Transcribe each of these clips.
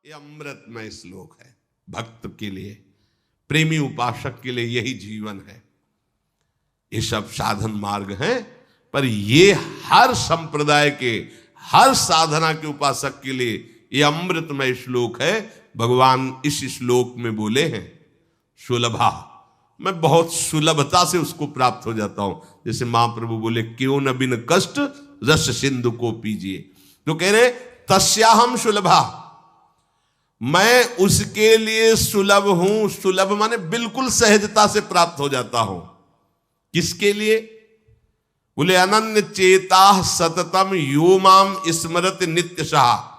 ये अमृतमय श्लोक है। भक्त के लिए, प्रेमी उपासक के लिए यही जीवन है। ये सब साधन मार्ग हैं, पर ये हर संप्रदाय के, हर साधना के उपासक के लिए ये अमृतमय श्लोक है। भगवान इस श्लोक में बोले हैं सुलभा, मैं बहुत सुलभता से उसको प्राप्त हो जाता हूं। जैसे महाप्रभु बोले क्यों न बिन कष्ट रस सिंधु को पीजिए, तो कह रहे तस्याहम सुलभा, मैं उसके लिए सुलभ हूं। सुलभ माने बिल्कुल सहजता से प्राप्त हो जाता हूं। किसके लिए? बोले अनन्य चेता सततम यो माम स्मरत नित्य शाह,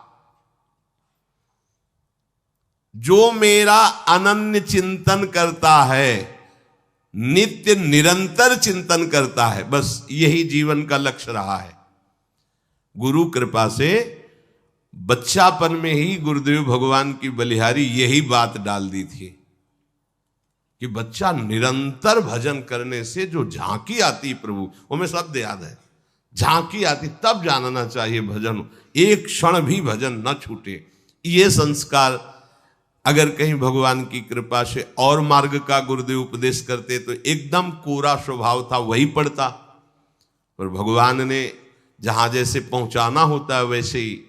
जो मेरा अनन्य चिंतन करता है, नित्य निरंतर चिंतन करता है, बस यही जीवन का लक्ष्य रहा है। गुरु कृपा से बच्चापन में ही गुरुदेव भगवान की बलिहारी यही बात डाल दी थी कि बच्चा निरंतर भजन करने से जो झांकी आती प्रभु, वो हमें शब्द याद है, झांकी आती, तब जानना चाहिए भजन, एक क्षण भी भजन न छूटे। ये संस्कार अगर कहीं भगवान की कृपा से और मार्ग का गुरुदेव उपदेश करते तो एकदम कोरा स्वभाव था वही पड़ता, पर भगवान ने जहां जैसे पहुंचाना होता है वैसे ही,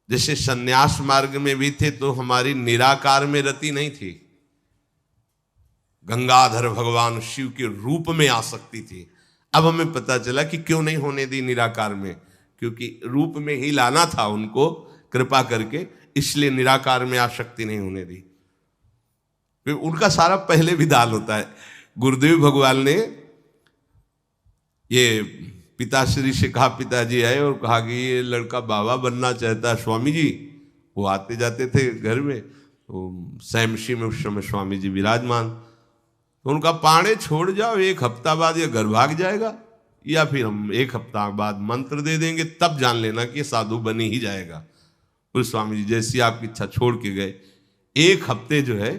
जैसे सन्यास मार्ग में भी थे तो हमारी निराकार में रति नहीं थी, गंगाधर भगवान शिव के रूप में आसक्ति थी। अब हमें पता चला कि क्यों नहीं होने दी निराकार में, क्योंकि रूप में ही लाना था उनको कृपा करके, इसलिए निराकार में आसक्ति नहीं होने दी। फिर उनका सारा पहले विधान होता है। गुरुदेव भगवान ने ये पिताश्री से कहा, पिताजी आए और कहा कि ये लड़का बाबा बनना चाहता है स्वामी जी। वो आते जाते थे घर में, तो सैमशी में उस समय स्वामी जी विराजमान, तो उनका पाणे छोड़ जाओ, एक हफ्ता बाद ये घर भाग जाएगा, या फिर हम एक हफ्ता बाद मंत्र दे देंगे, तब जान लेना कि साधु बन ही जाएगा। फिर स्वामी जी जैसी आपकी इच्छा छोड़ के गए। एक हफ्ते जो है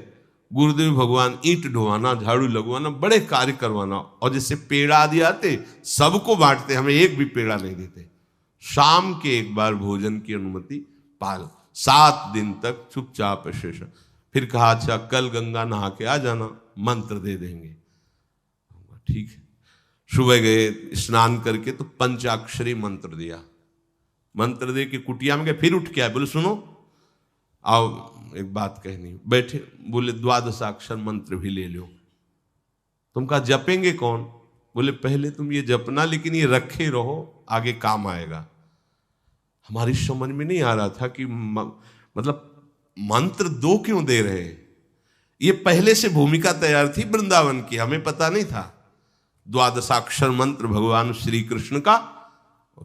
गुरुदेव भगवान ईंट ढोवाना, झाड़ू लगवाना, बड़े कार्य करवाना, और जैसे पेड़ा आदि आते सबको बांटते, हमें एक भी पेड़ा नहीं देते। शाम के एक बार भोजन की अनुमति पाल, 7 दिन तक चुपचाप शेष। फिर कहा अच्छा कल गंगा नहा के आ जाना, मंत्र दे देंगे। ठीक है, सुबह गए स्नान करके तो पंचाक्षरी मंत्र दिया, मंत्र दे के कुटिया में गए, फिर उठ के आए, बोले सुनो आओ एक बात कहनी। बैठे, बोले 12 अक्षर मंत्र भी ले लो। तुम कहा जपेंगे कौन? बोले पहले तुम ये जपना, लेकिन ये रखे रहो, आगे काम आएगा। हमारी समझ में नहीं आ रहा था कि मतलब मंत्र 2 क्यों दे रहे हैं। ये पहले से भूमिका तैयार थी वृंदावन की, हमें पता नहीं था। 12 अक्षर मंत्र भगवान श्री कृष्ण का,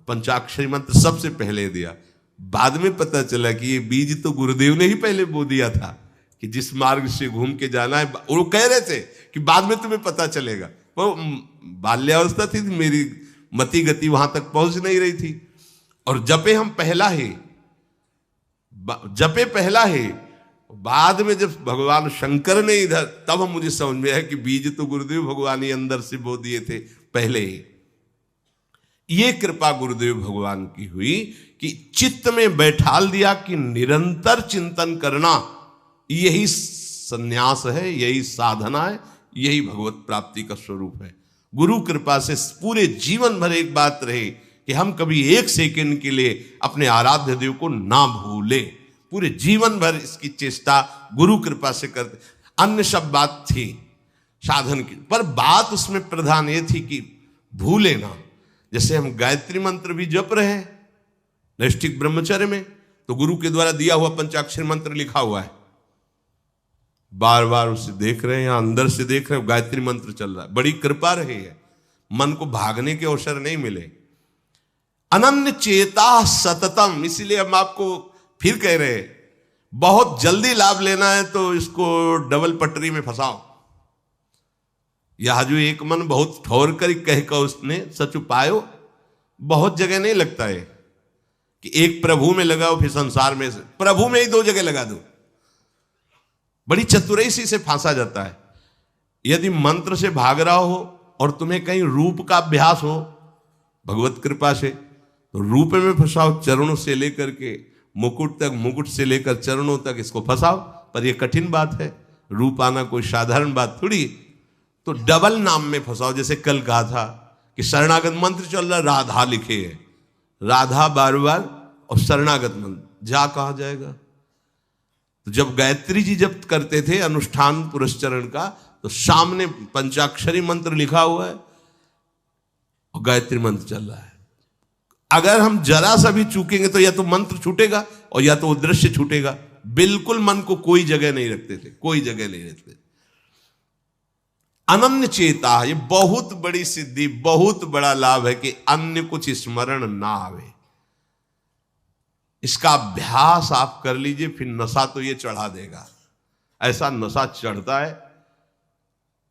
पंचाक्षरी मंत्र सबसे पहले दिया। बाद में पता चला कि ये बीज तो गुरुदेव ने ही पहले बो दिया था कि जिस मार्ग से घूम के जाना है। वो कह रहे थे कि बाद में तुम्हें पता चलेगा, वो बाल्यावस्था थी, मेरी मति गति वहां तक पहुंच नहीं रही थी। और जपे हम पहला ही, जपे पहला ही, बाद में जब भगवान शंकर ने इधर, तब हम मुझे समझ में आया कि बीज तो गुरुदेव भगवान ही अंदर से बो दिए थे पहले ही। ये कृपा गुरुदेव भगवान की हुई कि चित्त में बैठाल दिया कि निरंतर चिंतन करना यही संन्यास है, यही साधना है, यही भगवत प्राप्ति का स्वरूप है। गुरु कृपा से पूरे जीवन भर एक बात रहे कि हम कभी 1 सेकंड के लिए अपने आराध्य देव को ना भूले। पूरे जीवन भर इसकी चेष्टा गुरु कृपा से करते। अन्य सब बात थी साधन की, पर बात उसमें प्रधान ये थी कि भूले ना। जैसे हम गायत्री मंत्र भी जप रहे हैं नैष्ठिक ब्रह्मचर्य में, तो गुरु के द्वारा दिया हुआ पंचाक्षरी मंत्र लिखा हुआ है, बार बार उसे देख रहे हैं, या अंदर से देख रहे हैं, गायत्री मंत्र चल रहा है। बड़ी कृपा रही है, मन को भागने के अवसर नहीं मिले। अनन्य चेता सततम, इसीलिए हम आपको फिर कह रहे हैं, बहुत जल्दी लाभ लेना है तो इसको डबल पटरी में फंसाओ। यह जो एक मन बहुत ठोर कर कह कर उसने सच उपायो, बहुत जगह नहीं लगता है कि एक प्रभु में लगाओ फिर संसार में, प्रभु में ही 2 जगह लगा दो। बड़ी चतुराई से फांसा जाता है। यदि मंत्र से भाग रहा हो और तुम्हें कहीं रूप का अभ्यास हो भगवत कृपा से, तो रूप में फंसाओ, चरणों से लेकर के मुकुट तक, मुकुट से लेकर चरणों तक इसको फंसाओ। पर यह कठिन बात है, रूप आना कोई साधारण बात थोड़ी। तो डबल नाम में फंसाओ। जैसे कल कहा था कि शरणागत मंत्र चल रहा, राधा लिखे है, राधा बार बार, और शरणागत मंत्र जा कहा जाएगा। तो जब गायत्री जी जब करते थे अनुष्ठान पुरस्चरण का, तो सामने पंचाक्षरी मंत्र लिखा हुआ है और गायत्री मंत्र चल रहा है। अगर हम जरा सा भी चूकेंगे तो या तो मंत्र छूटेगा और या तो वो दृश्य छूटेगा। बिल्कुल मन को कोई जगह नहीं रखते थे, कोई जगह नहीं रखते। अनन्य चेता, ये बहुत बड़ी सिद्धि, बहुत बड़ा लाभ है कि अन्य कुछ स्मरण ना आवे। इसका अभ्यास आप कर लीजिए, फिर नशा तो ये चढ़ा देगा। ऐसा नशा चढ़ता है,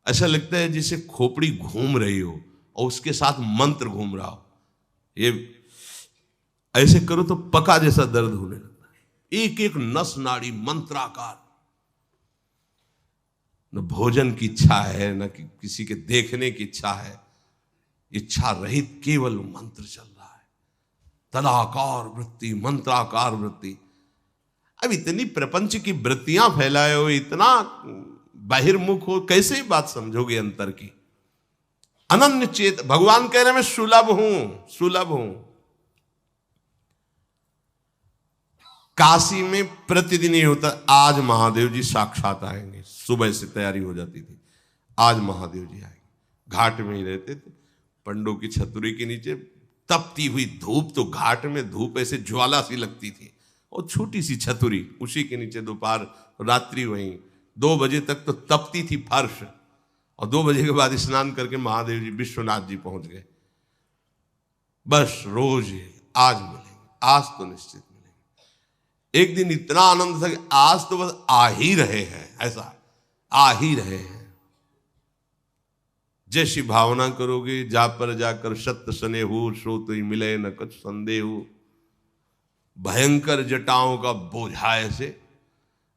ऐसा लगता है जैसे खोपड़ी घूम रही हो और उसके साथ मंत्र घूम रहा हो। ये ऐसे करो तो पका जैसा दर्द होने लगता है। एक एक नस नाड़ी मंत्राकार। न भोजन की इच्छा है, न किसी के देखने की इच्छा है, इच्छा रहित केवल मंत्र चल रहा है। तदाकार वृत्ति, मंत्राकार वृत्ति। अब इतनी प्रपंच की वृत्तियां फैलाए हो, इतना बहिर्मुख हो, कैसे बात समझोगे अंतर की। अनन्य चेत, भगवान कह रहे मैं सुलभ हूं, सुलभ हूं। काशी में प्रतिदिन ये होता, आज महादेव जी साक्षात आएंगे। सुबह से तैयारी हो जाती थी, आज महादेव जी आएंगे। घाट में ही रहते थे, पंडों की छतरी के नीचे तपती हुई धूप, तो घाट में धूप ऐसे ज्वाला सी लगती थी, और छोटी सी छतरी, उसी के नीचे दोपहर रात्रि वहीं 2 बजे तक तो तपती थी फर्श। और 2 बजे के बाद स्नान करके महादेव जी विश्वनाथ जी पहुंच गए। बस रोज आज मिलेंगे, आज तो निश्चित मिलेंगे। एक दिन इतना आनंद था कि आज तो बस आ ही रहे हैं, ऐसा आ ही रहे हैं। जैसी भावना करोगे, जा पर जाकर सत्य सने हो, सो तो ही मिले न कुछ संदेह हो। भयंकर जटाओं का बोझा ऐसे,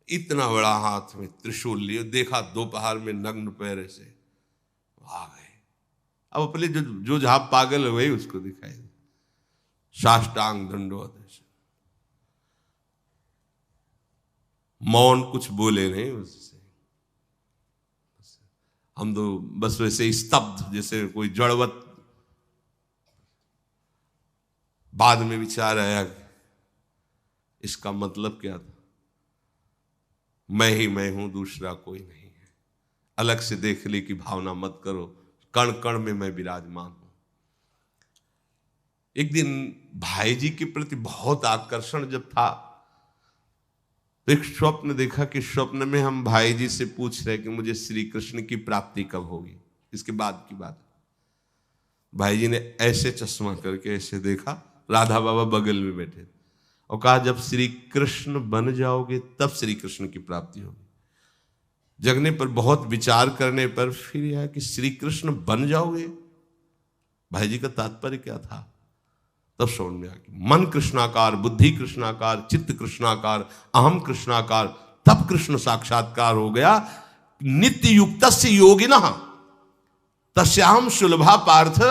इतना बड़ा हाथ में त्रिशूल लिए, देखा दोपहर में नग्न पैर से आ गए। अब अपने जो जहां पागल हुए उसको दिखाई दे, साष्टांग दंडवत ऐसे, मौन, कुछ बोले नहीं उससे। हम तो बस वैसे स्तब्ध, जैसे कोई जड़वत। बाद में विचार आया इसका मतलब क्या था। मैं ही मैं हूं, दूसरा कोई नहीं है। अलग से देख ली की भावना मत करो, कण कण में मैं विराजमान हूं। एक दिन भाई जी के प्रति बहुत आकर्षण जब था, तो एक स्वप्न देखा कि स्वप्न में हम भाई जी से पूछ रहे कि मुझे श्री कृष्ण की प्राप्ति कब होगी। इसके बाद की बात, भाई जी ने ऐसे चश्मा करके ऐसे देखा, राधा बाबा बगल में बैठे, और कहा जब श्री कृष्ण बन जाओगे तब श्री कृष्ण की प्राप्ति होगी। जगने पर, बहुत विचार करने पर फिर यह कि श्री कृष्ण बन जाओगे, भाई जी का तात्पर्य क्या था। तब समझ में आ गया, मन कृष्णाकार, बुद्धि कृष्णाकार, चित्त कृष्णाकार, अहम कृष्णाकार, तब कृष्ण साक्षात्कार हो गया। नित्य युक्तस्य योगिनः तस्याहं सुलभा पार्थ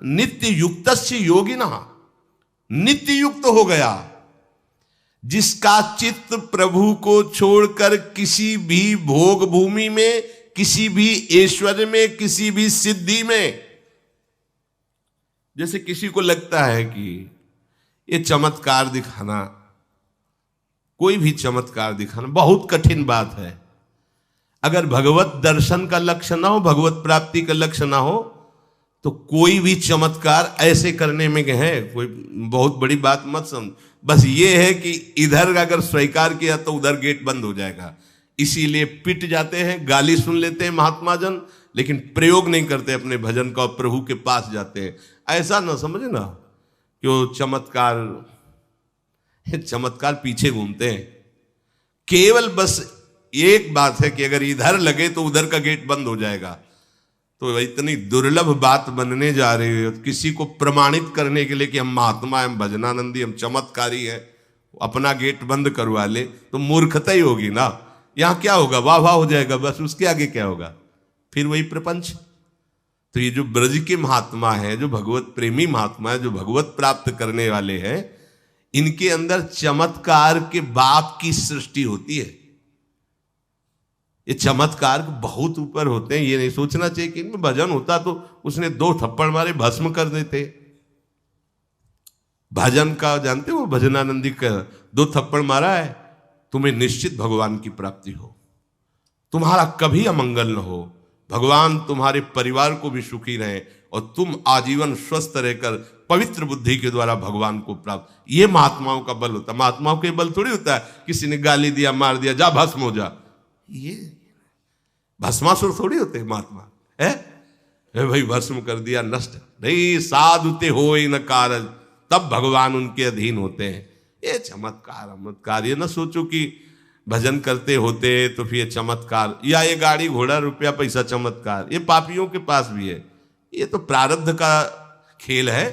नित्य युक्तस्य योगिनः। नित्य युक्त हो गया जिसका चित्त प्रभु को छोड़कर किसी भी भोग भूमि में, किसी भी ऐश्वर्य में, किसी भी सिद्धि में। जैसे किसी को लगता है कि ये चमत्कार दिखाना, कोई भी चमत्कार दिखाना बहुत कठिन बात है। अगर भगवत दर्शन का लक्ष्य ना हो, भगवत प्राप्ति का लक्ष्य ना हो, तो कोई भी चमत्कार ऐसे करने में है कोई बहुत बड़ी बात मत समझ। बस ये है कि इधर अगर स्वीकार किया तो उधर गेट बंद हो जाएगा। इसीलिए पिट जाते हैं, गाली सुन लेते हैं महात्मा जन, लेकिन प्रयोग नहीं करते अपने भजन का, प्रभु के पास जाते हैं। ऐसा ना समझे ना कि वो चमत्कार पीछे घूमते हैं। केवल बस एक बात है कि अगर इधर लगे तो उधर का गेट बंद हो जाएगा। तो इतनी दुर्लभ बात बनने जा रही है, किसी को प्रमाणित करने के लिए कि हम महात्मा, हम भजनानंदी, हम चमत्कारी हैं, अपना गेट बंद करवा ले तो मूर्खता ही होगी ना। यहां क्या होगा, वाह वाह हो जाएगा, बस उसके आगे क्या होगा, फिर वही प्रपंच। तो ये जो ब्रज के महात्मा है, जो भगवत प्रेमी महात्मा है, जो भगवत प्राप्त करने वाले हैं, इनके अंदर चमत्कार के बाप की सृष्टि होती है। ये चमत्कार बहुत ऊपर होते हैं। ये नहीं सोचना चाहिए कि इनमें भजन होता तो उसने 2 थप्पड़ मारे भस्म कर देते। भजन का जानते हो, भजनानंदी का 2 थप्पड़ मारा है, तुम्हें निश्चित भगवान की प्राप्ति हो, तुम्हारा कभी अमंगल न हो, भगवान तुम्हारे परिवार को भी सुखी रहे और तुम आजीवन स्वस्थ रहकर पवित्र बुद्धि के द्वारा भगवान को प्राप्त। ये महात्माओं का बल होता है। महात्माओं के बल थोड़ी होता है किसी ने गाली दिया, मार दिया, जा भस्म हो जा। ये भस्मासुर थोड़ी होते महात्मा है, भाई भस्म कर दिया, नष्ट नहीं। साधुते हो न कारज, तब भगवान उनके अधीन होते हैं। ये चमत्कार ये ना सोचो कि भजन करते होते तो फिर चमत्कार, या ये गाड़ी घोड़ा रुपया पैसा चमत्कार, ये पापियों के पास भी है। ये तो प्रारब्ध का खेल है,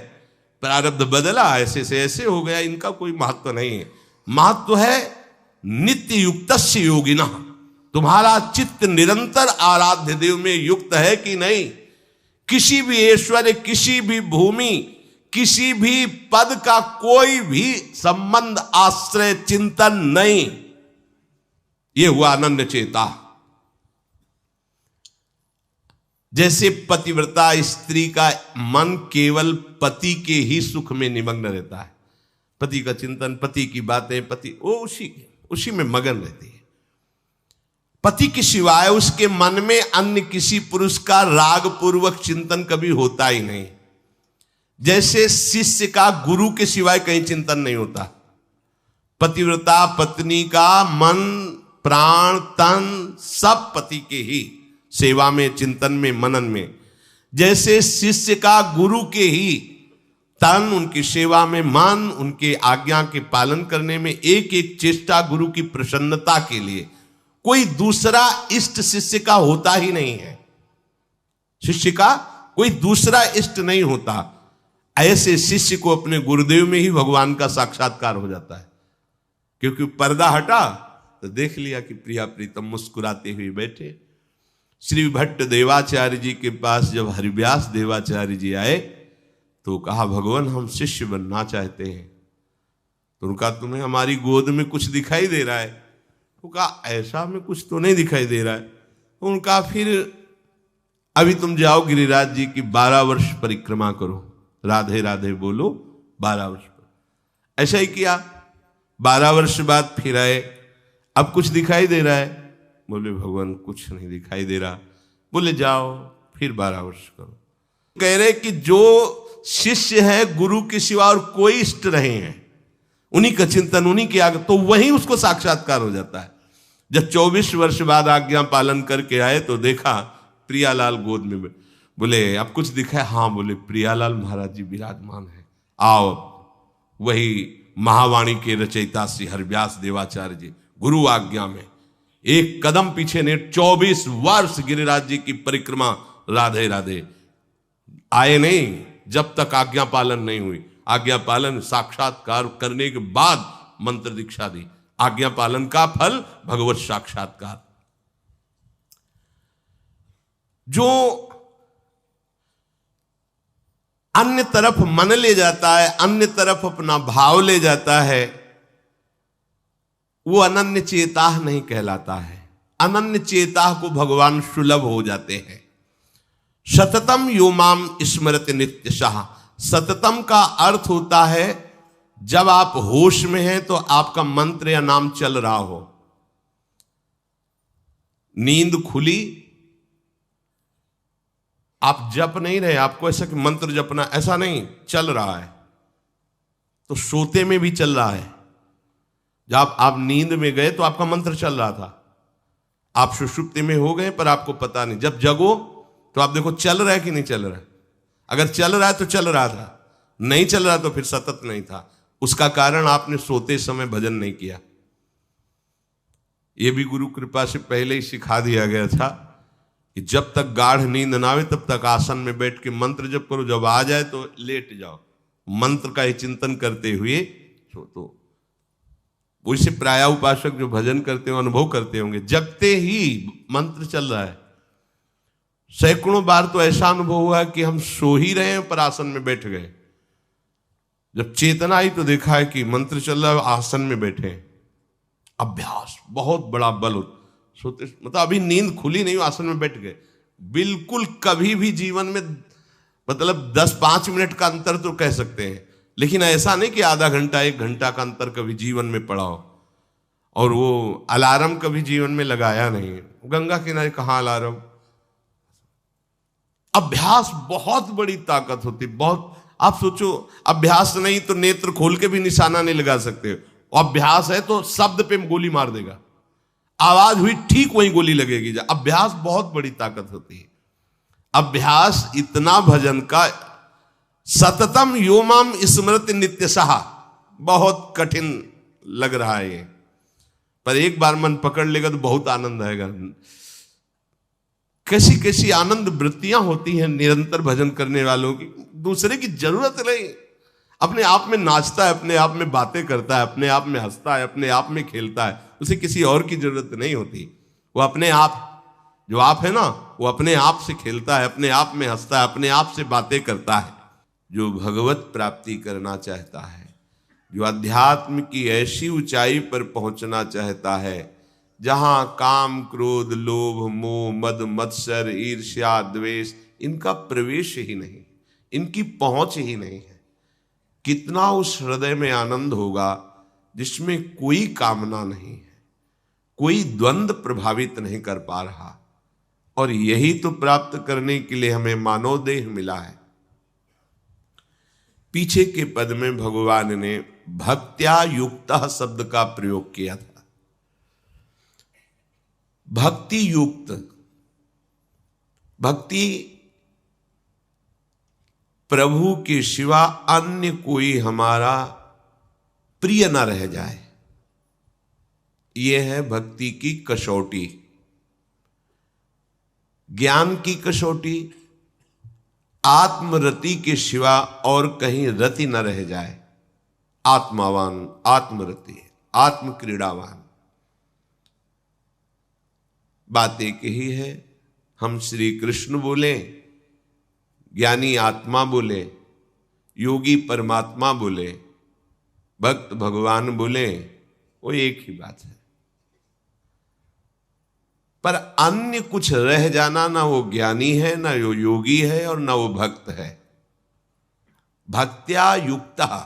प्रारब्ध बदला, ऐसे से ऐसे हो गया, इनका कोई महत्व नहीं है। महत्व है नित्य युक्तस्य योगिनः, तुम्हारा चित्त निरंतर आराध्य देव में युक्त है कि नहीं। किसी भी ऐश्वर्य, किसी भी भूमि, किसी भी पद का कोई भी संबंध, आश्रय, चिंतन नहीं। ये हुआ अनन्य चेता। जैसे पतिव्रता स्त्री का मन केवल पति के ही सुख में निमग्न रहता है, पति का चिंतन, पति की बातें, पति वो उसी में मगन रहती है। पति के सिवाय उसके मन में अन्य किसी पुरुष का राग पूर्वक चिंतन कभी होता ही नहीं। जैसे शिष्य का गुरु के सिवाय कहीं चिंतन नहीं होता, पतिव्रता पत्नी का मन, प्राण, तन सब पति के ही सेवा में, चिंतन में, मनन में। जैसे शिष्य का गुरु के ही तन, उनकी सेवा में मन, उनके आज्ञा के पालन करने में एक एक चेष्टा गुरु की प्रसन्नता के लिए, कोई दूसरा इष्ट शिष्य का होता ही नहीं है। शिष्य का कोई दूसरा इष्ट नहीं होता। ऐसे शिष्य को अपने गुरुदेव में ही भगवान का साक्षात्कार हो जाता है, क्योंकि पर्दा हटा तो देख लिया कि प्रिया प्रीतम मुस्कुराते हुए बैठे। श्री भट्ट देवाचार्य जी के पास जब हरिव्यास देवाचार्य जी आए तो कहा, भगवान हम शिष्य बनना चाहते हैं। तो उनका, तुम्हें हमारी गोद में कुछ दिखाई दे रहा है? तो कहा, ऐसा में कुछ तो नहीं दिखाई दे रहा है। तो उनका, फिर अभी तुम जाओ गिरिराज जी की 12 वर्ष परिक्रमा करो, राधे राधे बोलो 12 वर्ष पर। ऐसा ही किया। 12 वर्ष बाद फिर आए, अब कुछ दिखाई दे रहा है? बोले भगवान कुछ नहीं दिखाई दे रहा। बोले जाओ फिर 12 वर्ष करो। कह रहे कि जो शिष्य है गुरु के सिवा और कोई इष्ट रहे हैं, उन्हीं का चिंतन, उन्हीं के आगे, तो वहीं उसको साक्षात्कार हो जाता है। जब 24 वर्ष बाद आज्ञा पालन करके आए तो देखा प्रियालाल गोद में। बोले अब कुछ दिखा है? हाँ। बोले प्रियालाल महाराज जी विराजमान है, आओ। वही महावाणी के रचयिता श्री हरिव्यास देवाचार्य जी गुरु आज्ञा में एक कदम पीछे ने 24 वर्ष गिरिराज जी की परिक्रमा राधे राधे आए नहीं, जब तक आज्ञा पालन नहीं हुई। आज्ञा पालन साक्षात्कार करने के बाद मंत्र दीक्षा दी। आज्ञा पालन का फल भगवत साक्षात्कार। जो अन्य तरफ मन ले जाता है, अन्य तरफ अपना भाव ले जाता है, वो अनन्य चेता नहीं कहलाता है। अनन्य चेता को भगवान सुलभ हो जाते हैं। सततम यो माम स्मरति नित्यशः। सततम का अर्थ होता है जब आप होश में हैं तो आपका मंत्र या नाम चल रहा हो। नींद खुली, आप जप नहीं रहे, आपको ऐसा कि मंत्र जपना, ऐसा नहीं, चल रहा है। तो सोते में भी चल रहा है। जब आप नींद में गए तो आपका मंत्र चल रहा था, आप सुषुप्ति में हो गए पर आपको पता नहीं। जब जगो तो आप देखो चल रहा है कि नहीं चल रहा है। अगर चल रहा है तो चल रहा था, नहीं चल रहा तो फिर सतत नहीं था। उसका कारण आपने सोते समय भजन नहीं किया। यह भी गुरु कृपा से पहले ही सिखा दिया गया था कि जब तक गाढ़ नींद ना आवे तब तक आसन में बैठ के मंत्र जप करो, जब आ जाए तो लेट जाओ, मंत्र का ही चिंतन करते हुए सो। तो वैसे प्राय उपासक जो भजन करते हो अनुभव करते होंगे, जगते ही मंत्र चल रहा है। सैकड़ों बार तो ऐसा अनुभव हुआ कि हम सो ही रहे हैं पर आसन में बैठ गए। जब चेतना आई तो देखा है कि मंत्र चल रहा है, आसन में बैठे हैं। अभ्यास बहुत बड़ा बल सोते, मतलब अभी नींद खुली नहीं, आसन में बैठ गए। बिल्कुल कभी भी जीवन में मतलब 10-5 मिनट का अंतर तो कह सकते हैं, लेकिन ऐसा नहीं कि आधा घंटा 1 घंटा का अंतर कभी जीवन में पड़ा हो। और वो अलार्म कभी जीवन में लगाया नहीं। गंगा किनारे कहाँ अलार्म। अभ्यास बहुत बड़ी ताकत होती, बहुत। आप सोचो, अभ्यास नहीं तो नेत्र खोल के भी निशाना नहीं लगा सकते। अभ्यास है तो शब्द पे गोली मार देगा, आवाज हुई ठीक वहीं गोली लगेगी। अभ्यास बहुत बड़ी ताकत होती है। अभ्यास इतना भजन का, सततम योमाम स्मृति नित्यशः, बहुत कठिन लग रहा है ये, पर एक बार मन पकड़ लेगा तो बहुत आनंद आएगा। कैसी कैसी आनंद वृत्तियां होती हैं निरंतर भजन करने वालों की। दूसरे की जरूरत नहीं, अपने आप में नाचता है, अपने आप में बातें करता है, अपने आप में हंसता है, अपने आप में खेलता है। उसे किसी और की जरूरत नहीं होती। वो अपने आप, जो आप है ना, वो अपने आप से खेलता है, अपने आप में हंसता है, अपने आप से बातें करता है। जो भगवत प्राप्ति करना चाहता है, जो अध्यात्म की ऐसी ऊंचाई पर पहुंचना चाहता है जहां काम, क्रोध, लोभ, मोह, मद, मत्सर, ईर्ष्या, द्वेष, इनका प्रवेश ही नहीं, इनकी पहुंच ही नहीं है, कितना उस हृदय में आनंद होगा जिसमें कोई कामना नहीं है, कोई द्वंद्व प्रभावित नहीं कर पा रहा। और यही तो प्राप्त करने के लिए हमें मानव देह मिला है। पीछे के पद में भगवान ने भक्त्या युक्तः शब्द का प्रयोग किया था। भक्ति युक्त, भक्ति प्रभु के सिवा अन्य कोई हमारा प्रिय न रह जाए, यह है भक्ति की कसौटी। ज्ञान की कसौटी, आत्मरति के सिवा और कहीं रति न रह जाए। आत्मावान, आत्मरति, आत्म क्रीड़ावान। बात एक ही है। हम श्री कृष्ण बोले, ज्ञानी आत्मा बोले, योगी परमात्मा बोले, भक्त भगवान बोले, वो एक ही बात है। पर अन्य कुछ रह जाना, ना वो ज्ञानी है, ना वो योगी है, और ना वो भक्त है। भक्त्या युक्तः,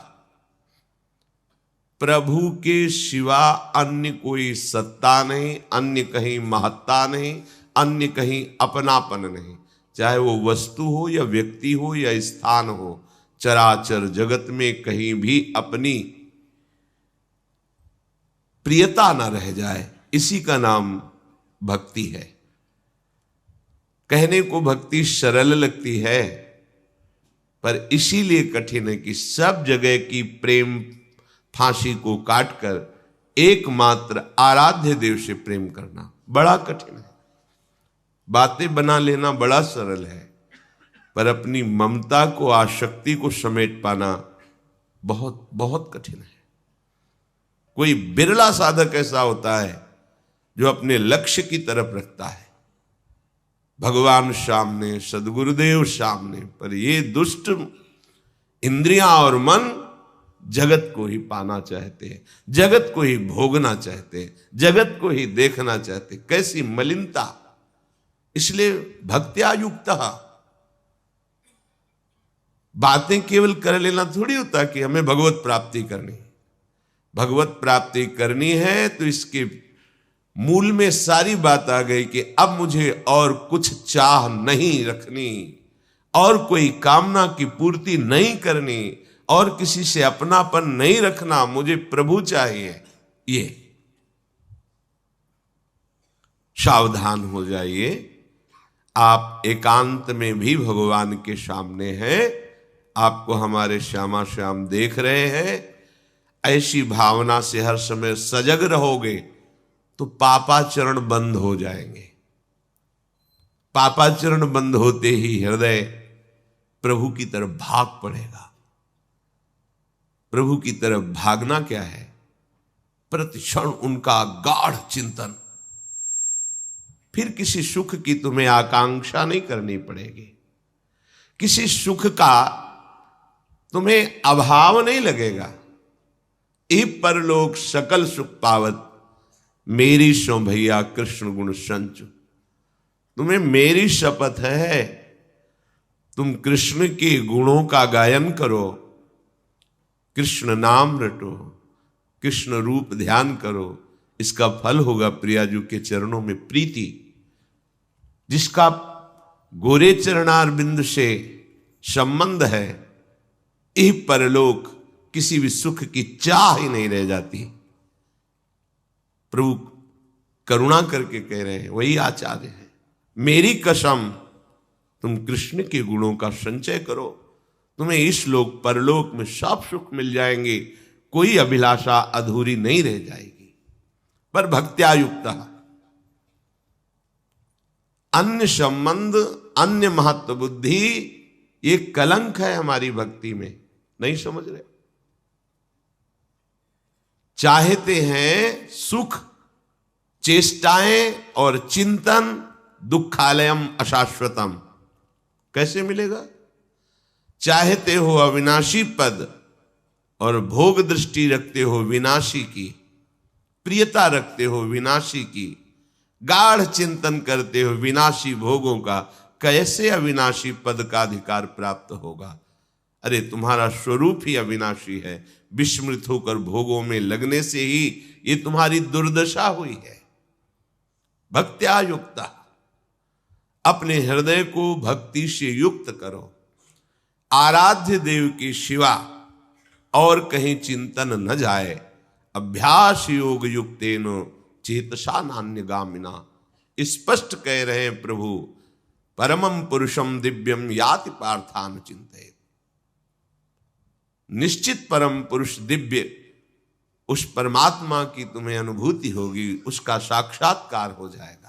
प्रभु के सिवा अन्य कोई सत्ता नहीं, अन्य कहीं महत्ता नहीं, अन्य कहीं अपनापन नहीं। चाहे वो वस्तु हो या व्यक्ति हो या स्थान हो, चराचर जगत में कहीं भी अपनी प्रियता ना रह जाए, इसी का नाम भक्ति है। कहने को भक्ति सरल लगती है, पर इसीलिए कठिन है कि सब जगह की प्रेम फांसी को काटकर एकमात्र आराध्य देव से प्रेम करना बड़ा कठिन है। बातें बना लेना बड़ा सरल है, पर अपनी ममता को, आसक्ति को समेट पाना बहुत बहुत कठिन है। कोई बिरला साधक ऐसा होता है जो अपने लक्ष्य की तरफ रखता है, भगवान सामने, सदगुरुदेव सामने, पर ये दुष्ट इंद्रियां और मन जगत को ही पाना चाहते हैं, जगत को ही भोगना चाहते हैं, जगत को ही देखना चाहते हैं। कैसी मलिनता। इसलिए भक्त्या युक्तः, बातें केवल कर लेना थोड़ी होता कि हमें भगवत प्राप्ति करनी। भगवत प्राप्ति करनी है तो इसके मूल में सारी बात आ गई कि अब मुझे और कुछ चाह नहीं रखनी, और कोई कामना की पूर्ति नहीं करनी, और किसी से अपनापन नहीं रखना, मुझे प्रभु चाहिए। ये सावधान हो जाइए। आप एकांत में भी भगवान के सामने हैं, आपको हमारे श्यामा श्याम देख रहे हैं। ऐसी भावना से हर समय सजग रहोगे तो पापाचरण बंद हो जाएंगे। पापाचरण बंद होते ही हृदय प्रभु की तरफ भाग पड़ेगा। प्रभु की तरफ भागना क्या है? प्रतिक्षण उनका गाढ़ चिंतन। फिर किसी सुख की तुम्हें आकांक्षा नहीं करनी पड़ेगी। किसी सुख का तुम्हें अभाव नहीं लगेगा। इह परलोक सकल सुख पावत, मेरी सो भैया कृष्ण गुण संचु। तुम्हें मेरी शपथ है, तुम कृष्ण के गुणों का गायन करो, कृष्ण नाम रटो, कृष्ण रूप ध्यान करो। इसका फल होगा प्रियाजू के चरणों में प्रीति। जिसका गोरे चरणार बिंदु से संबंध है, इह परलोक किसी भी सुख की चाह ही नहीं रह जाती। प्रभु करुणा करके कह रहे हैं, वही आचार्य है। मेरी कसम, तुम कृष्ण के गुणों का संचय करो, तुम्हें इस लोक परलोक में सब सुख मिल जाएंगे, कोई अभिलाषा अधूरी नहीं रह जाएगी। पर भक्त्या युक्त, अन्य संबंध, अन्य महत्व बुद्धि, ये कलंक है हमारी भक्ति में। नहीं समझ रहे? चाहते हैं सुख, चेष्टाएं और चिंतन, दुखालयम अशाश्वतम। कैसे मिलेगा? चाहते हो अविनाशी पद और भोग दृष्टि रखते हो विनाशी की, प्रियता रखते हो विनाशी की, गाढ़ चिंतन करते हो विनाशी भोगों का, कैसे अविनाशी पद का अधिकार प्राप्त होगा? अरे तुम्हारा स्वरूप ही अविनाशी है। विस्मृत होकर भोगों में लगने से ही ये तुम्हारी दुर्दशा हुई है। भक्त्या युक्ता, अपने हृदय को भक्ति से युक्त करो। आराध्य देव की शिवा और कहीं चिंतन न जाए। अभ्यास योग युक्तेनो चेतसा नान्यगामिना। स्पष्ट कह रहे हैं प्रभु, परमं पुरुषम दिव्यम याति पार्थान चिंतयेत्। निश्चित परम पुरुष दिव्य, उस परमात्मा की तुम्हें अनुभूति होगी, उसका साक्षात्कार हो जाएगा।